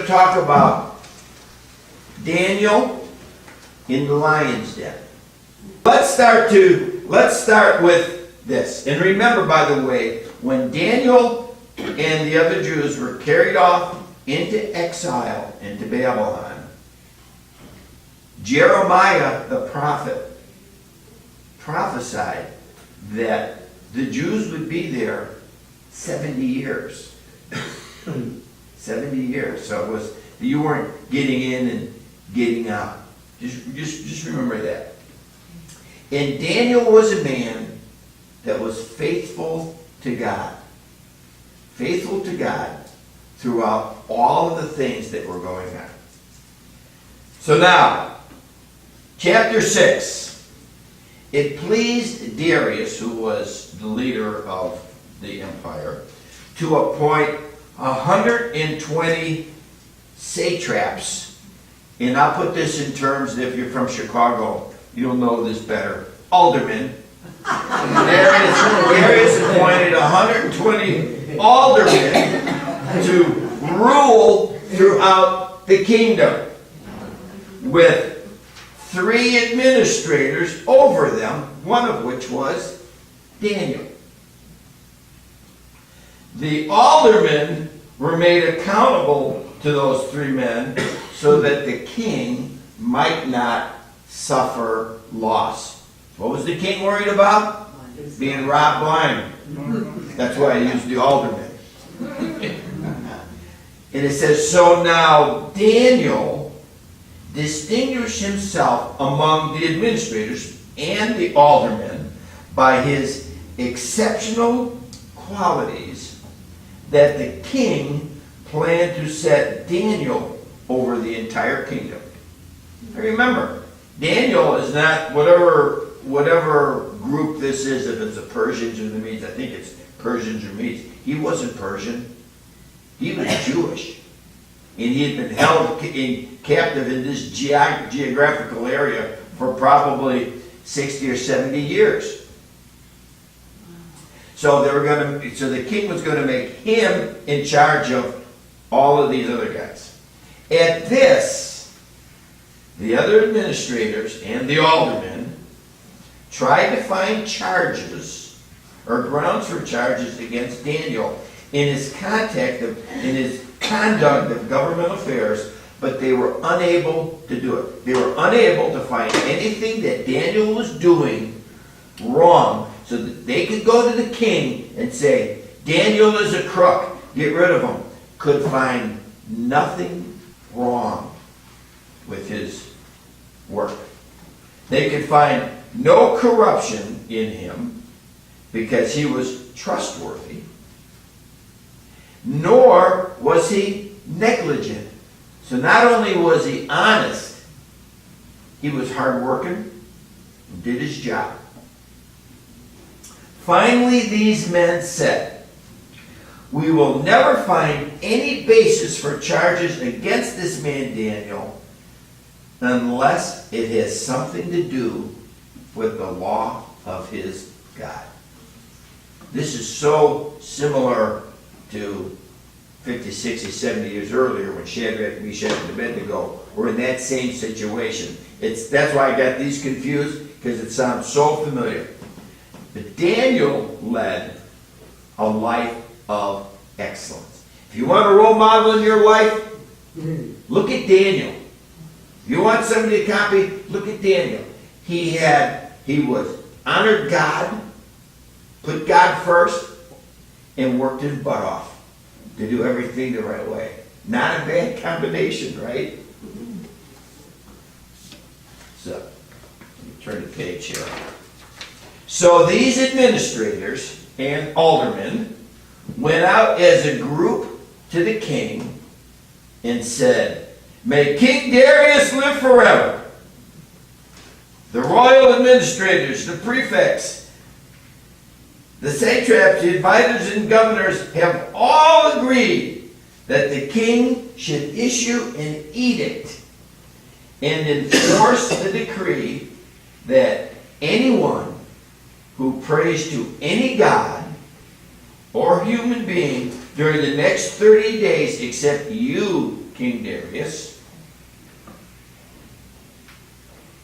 to talk about Daniel in the lion's den. Let's start with this. And remember, by the way, when Daniel and the other Jews were carried off into exile into Babylon, Jeremiah the prophet prophesied that the Jews would be there 70 years. 70 years. So it was, you weren't getting in and getting out. Just remember that. And Daniel was a man that was faithful to God. Faithful to God throughout all of the things that were going on. So now, chapter 6. It pleased Darius, who was the leader of the empire, to appoint 120 satraps. And I'll put this in terms that if you're from Chicago, you'll know this better. Aldermen. Darius appointed 120 aldermen to rule throughout the kingdom, with 3 administrators over them, one of which was Daniel. The aldermen were made accountable to those 3 men so that the king might not suffer loss. What was the king worried about? Being robbed blind. That's why he used the aldermen. And it says, so now Daniel distinguished himself among the administrators and the aldermen by his exceptional qualities, that the king planned to set Daniel over the entire kingdom. Remember, Daniel is not whatever group this is, if it's the Persians or the Medes. I think it's Persians or Medes. He wasn't Persian. He was Jewish. And he had been held captive in this geographical area for probably 60 or 70 years. So the king was going to make him in charge of all of these other guys. At this, the other administrators and the aldermen tried to find charges or grounds for charges against Daniel in his conduct of government affairs, but they were unable to do it. They were unable to find anything that Daniel was doing wrong, so that they could go to the king and say, Daniel is a crook, get rid of him. Could find nothing wrong with his work. They could find no corruption in him because he was trustworthy, nor was he negligent. So not only was he honest, he was hardworking and did his job. Finally, these men said, we will never find any basis for charges against this man Daniel unless it has something to do with the law of his God. This is so similar to 50, 60, 70 years earlier when Shadrach, Meshach, and Abednego were in that same situation. That's why I got these confused, because it sounds so familiar. But Daniel led a life of excellence. If you want a role model in your life, look at Daniel. If you want somebody to copy, look at Daniel. He honored God, put God first, and worked his butt off to do everything the right way. Not a bad combination, right? So, let me turn the page here. So these administrators and aldermen went out as a group to the king and said, may King Darius live forever. The royal administrators, the prefects, the satraps, the advisors, and governors have all agreed that the king should issue an edict and enforce the decree that anyone who prays to any god or human being during the next 30 days, except you King Darius,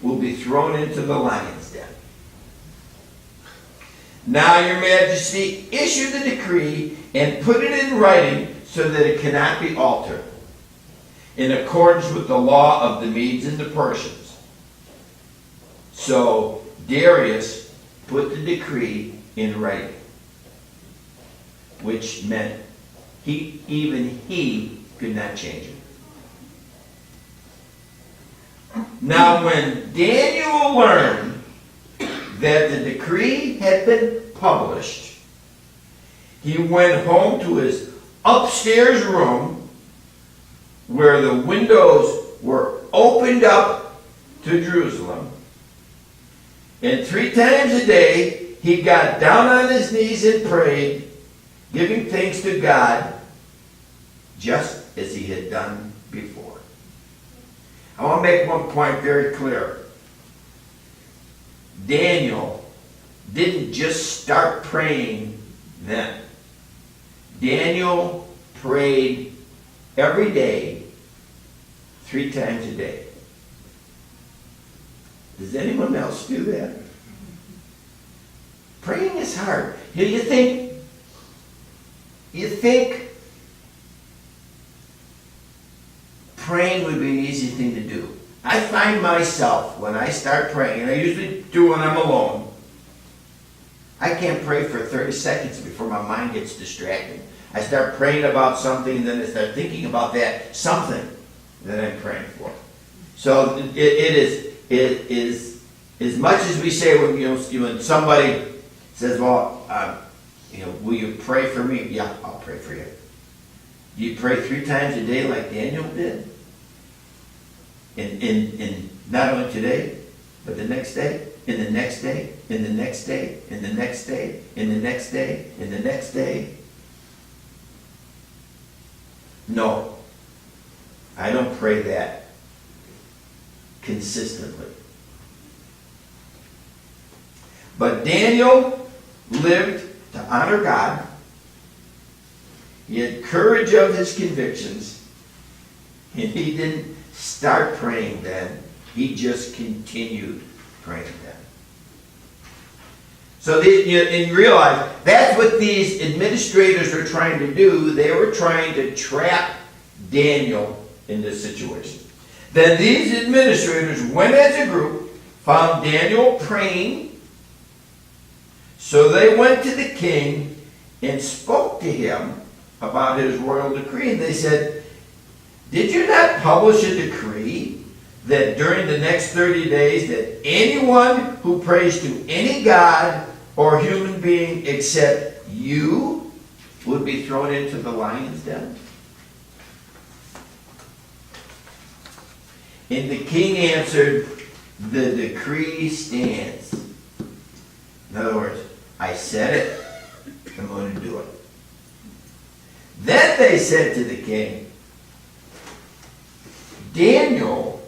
will be thrown into the lion's den. Now, your majesty, issue the decree and put it in writing so that it cannot be altered, in accordance with the law of the Medes and the Persians. So Darius put the decree in writing, which meant even he could not change it. Now, when Daniel learned that the decree had been published, he went home to his upstairs room where the windows were opened up to Jerusalem. And 3 times a day, he got down on his knees and prayed, giving thanks to God, just as he had done before. I want to make one point very clear. Daniel didn't just start praying then. Daniel prayed every day, 3 times a day. Does anyone else do that? Praying is hard. You think praying would be an easy thing to do. I find myself, when I start praying, and I usually do when I'm alone, I can't pray for 30 seconds before my mind gets distracted. I start praying about something, and then I start thinking about that something that I'm praying for. So it is as much as we say when somebody says, "Well, will you pray for me?" Yeah, I'll pray for you. Do you pray 3 times a day like Daniel did? In not only today, but the next day, and the next day, and the next day, and the next day, and the next day, and the next day. No, I don't pray that consistently. But Daniel lived to honor God. He had courage of his convictions, and he didn't start praying then. He just continued praying then. So you realize that's what these administrators were trying to do. They were trying to trap Daniel in this situation. Then these administrators went as a group, found Daniel praying. So they went to the king and spoke to him about his royal decree. And they said, "Did you not publish a decree that during the next 30 days that anyone who prays to any god or human being except you would be thrown into the lion's den?" And the king answered, "The decree stands." In other words, I said it, I'm going to do it. Then they said to the king, "Daniel,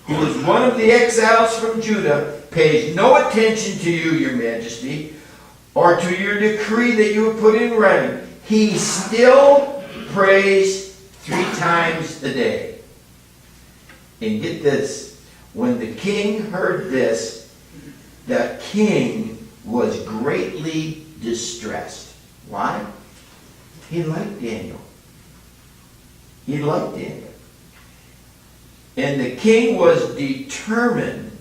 who is one of the exiles from Judah, pays no attention to you, your majesty, or to your decree that you have put in writing. He still prays 3 times a day." And get this, when the king heard this, the king was greatly distressed. Why? He liked Daniel. He liked Daniel. And the king was determined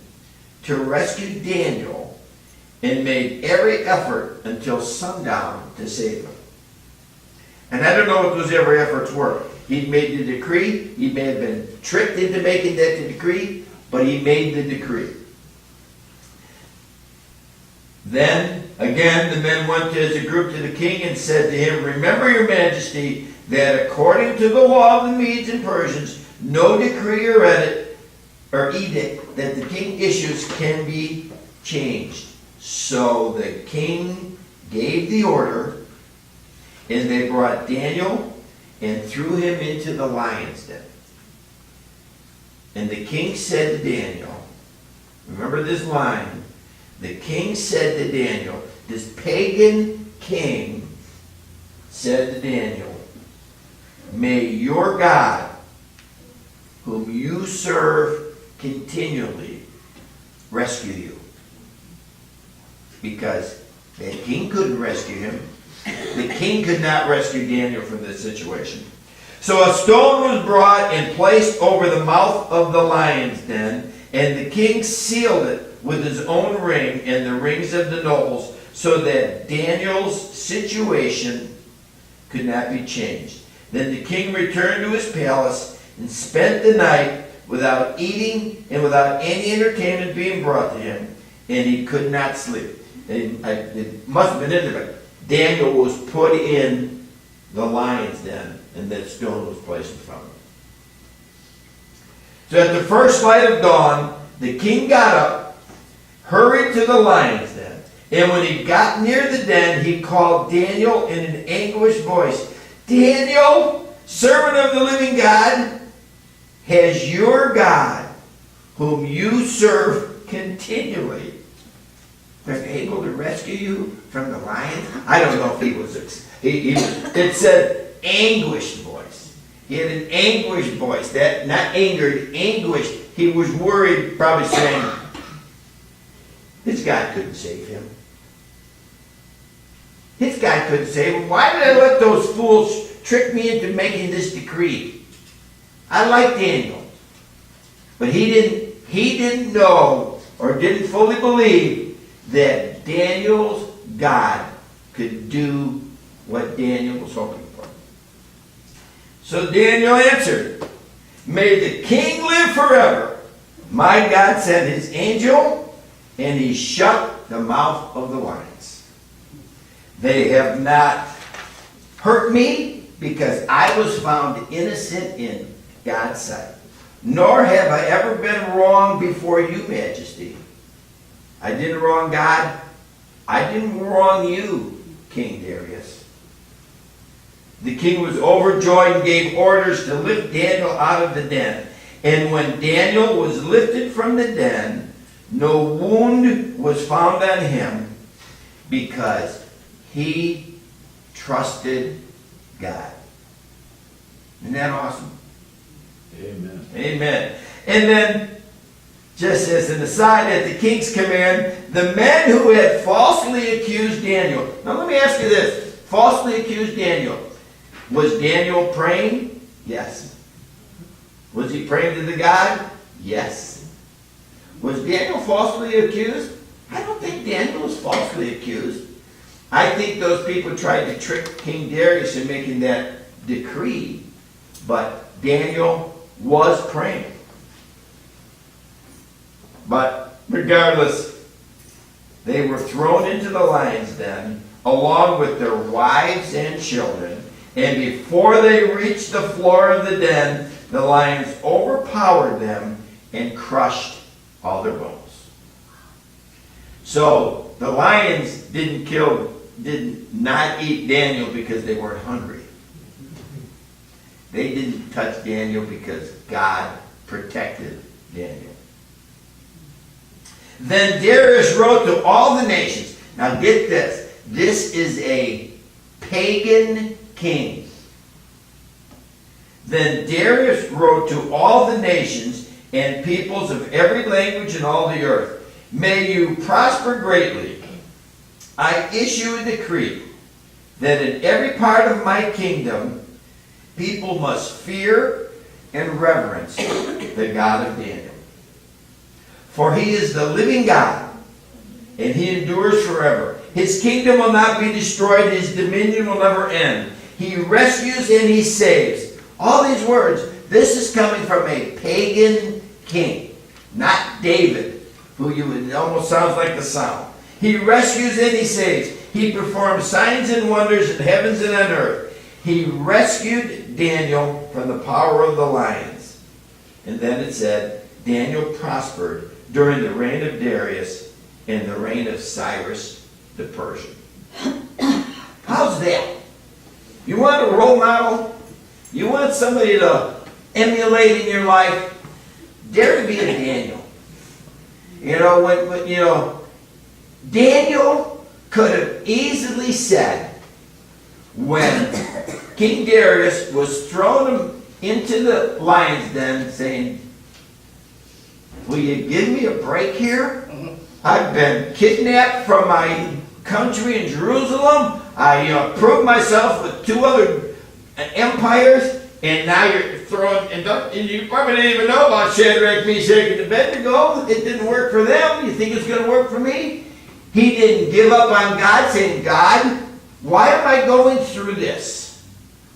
to rescue Daniel and made every effort until sundown to save him. And I don't know what those every efforts were. He made the decree. He may have been tricked into making that decree, but he made the decree. Then, again, the men went as a group to the king and said to him, "Remember, your majesty, that according to the law of the Medes and Persians, no decree or edict that the king issues can be changed." So the king gave the order, and they brought Daniel and threw him into the lion's den. And the king said to Daniel, remember this line, the king said to Daniel, this pagan king said to Daniel, "May your God whom you serve continually, rescue you. Because the king couldn't rescue him. The king could not rescue Daniel from this situation. So a stone was brought and placed over the mouth of the lion's den, and the king sealed it with his own ring and the rings of the nobles, so that Daniel's situation could not be changed. Then the king returned to his palace and spent the night without eating and without any entertainment being brought to him, and he could not sleep. It must have been in there, but Daniel was put in the lion's den, and that stone was placed in front of him. So at the first light of dawn, the king got up, hurried to the lion's den, and when he got near the den, he called Daniel in an anguished voice, "Daniel, servant of the living God, has your God, whom you serve continually, been able to rescue you from the lion?" I don't know if he was. It said anguished voice. He had an anguished voice. That not angered, anguished. He was worried, probably saying, "His God couldn't save him. His God couldn't save him. Why did I let those fools trick me into making this decree? I like Daniel, but he didn't know or didn't fully believe that Daniel's God could do what Daniel was hoping for." So Daniel answered, "May the king live forever. My God sent his angel, and he shut the mouth of the lions. They have not hurt me, because I was found innocent in God's sight. Nor have I ever been wrong before you, Majesty. I didn't wrong God. I didn't wrong you, King Darius." The king was overjoyed and gave orders to lift Daniel out of the den. And when Daniel was lifted from the den, no wound was found on him, because he trusted God. Isn't that awesome? Amen. Amen. And then, just as an aside, at the king's command, the men who had falsely accused Daniel. Now let me ask you this. Falsely accused Daniel. Was Daniel praying? Yes. Was he praying to the God? Yes. Was Daniel falsely accused? I don't think Daniel was falsely accused. I think those people tried to trick King Darius in making that decree, but Daniel was praying. But regardless, they were thrown into the lion's den along with their wives and children, and before they reached the floor of the den, the lions overpowered them and crushed all their bones. So the lions did not eat Daniel because they weren't hungry. They didn't touch Daniel because God protected Daniel. Then Darius wrote to all the nations. Now get this. This is a pagan king. Then Darius wrote to all the nations and peoples of every language in all the earth, "May you prosper greatly. I issue a decree that in every part of my kingdom, people must fear and reverence the God of Daniel. For he is the living God, and he endures forever. His kingdom will not be destroyed. His dominion will never end. He rescues and he saves." All these words, this is coming from a pagan king, not David, who it almost sounds like the Psalm. He rescues and he saves. He performs signs and wonders in heavens and on earth. He rescued Daniel from the power of the lions. And then it said, Daniel prospered during the reign of Darius and the reign of Cyrus the Persian. How's that? You want a role model? You want somebody to emulate in your life? Dare to be a Daniel. Daniel could have easily said, when King Darius was throwing him into the lion's den saying, will you give me a break here? I've been kidnapped from my country in Jerusalem. I proved myself with 2 other empires, and now you're throwing, and you probably didn't even know about Shadrach, Meshach, and Abednego. It didn't work for them. You think it's going to work for me? He didn't give up on God, saying, God, why am I going through this?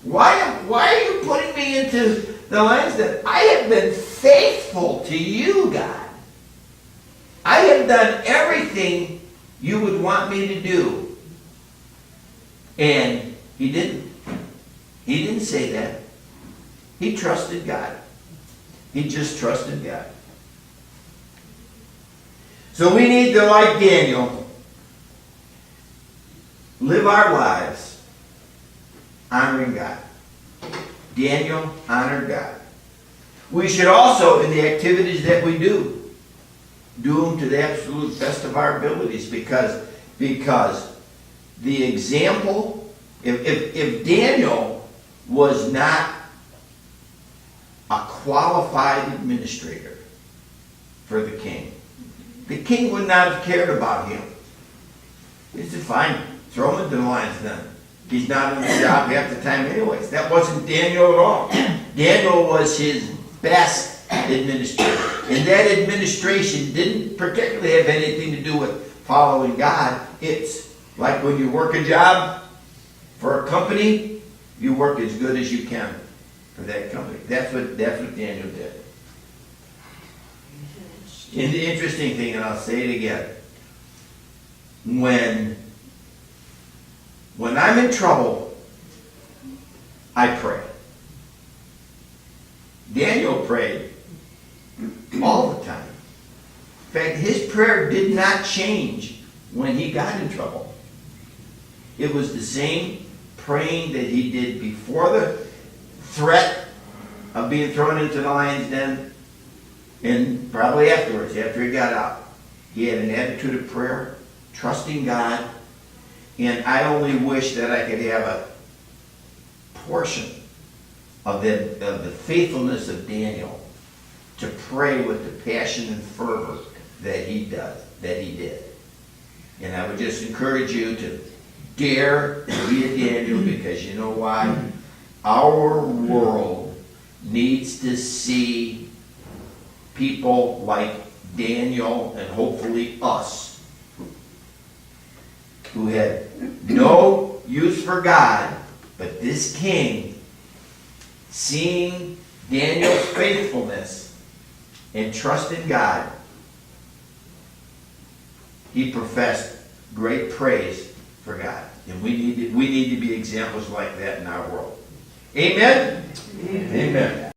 Why are you putting me into the lion's den? I have been faithful to you, God. I have done everything you would want me to do. And he didn't. He didn't say that. He trusted God. He just trusted God. So we need to, like Daniel, live our lives honoring God. Daniel honored God. We should also, in the activities that we do them to the absolute best of our abilities, because the example, if Daniel was not a qualified administrator for the king would not have cared about him. He said, fine, throw him into the lion's den. He's not on the job half the time anyways. That wasn't Daniel at all. Daniel was his best administrator. And that administration didn't particularly have anything to do with following God. It's like when you work a job for a company, you work as good as you can for that company. That's what Daniel did. And the interesting thing, and I'll say it again, when I'm in trouble, I pray. Daniel prayed all the time. In fact, his prayer did not change when he got in trouble. It was the same praying that he did before the threat of being thrown into the lion's den, and probably afterwards, after he got out. He had an attitude of prayer, trusting God, and I only wish that I could have a portion of the faithfulness of Daniel to pray with the passion and fervor that he did. And I would just encourage you to dare to be a Daniel, because you know why? Our world needs to see people like Daniel, and hopefully us, who had no use for God, but this king, seeing Daniel's faithfulness and trust in God, he professed great praise for God. And we need to be examples like that in our world. Amen? Amen. Amen.